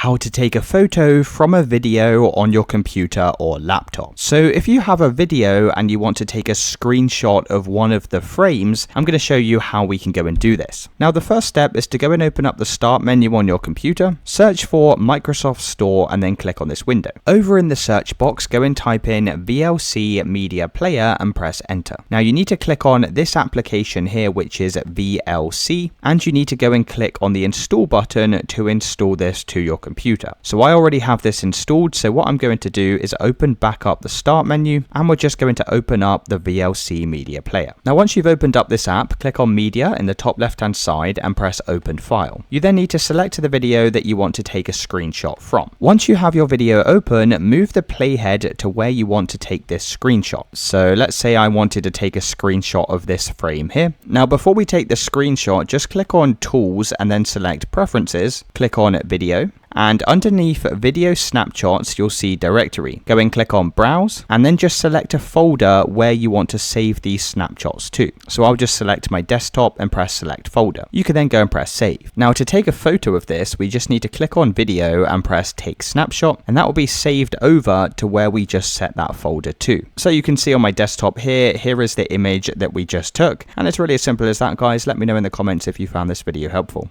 how to take a photo from a video on your computer or laptop. So if you have a video and you want to take a screenshot of one of the frames, I'm going to show you how we can go and do this. Now the first step is to go and open up the start menu on your computer, search for Microsoft Store and then click on this window. Over in the search box, go and type in VLC Media Player and press enter. Now you need to click on this application here, which is VLC, and you need to go and click on the install button to install this to your computer. So I already have this installed, so what I'm going to do is open back up the start menu and we're just going to open up the VLC Media Player. Now once you've opened up this app, click on Media in the top left hand side and press Open File. You then need to select the video that you want to take a screenshot from. Once you have your video open, move the playhead to where you want to take this screenshot. So let's say I wanted to take a screenshot of this frame here. Now before we take the screenshot, just click on Tools and then select Preferences, click on Video, and underneath Video Snapshots, you'll see Directory. Go and click on Browse, and then just select a folder where you want to save these snapshots to. So I'll just select my desktop and press Select Folder. You can then go and press Save. Now to take a photo of this, we just need to click on Video and press Take Snapshot, and that will be saved over to where we just set that folder to. So you can see on my desktop here is the image that we just took, and it's really as simple as that, guys. Let me know in the comments if you found this video helpful.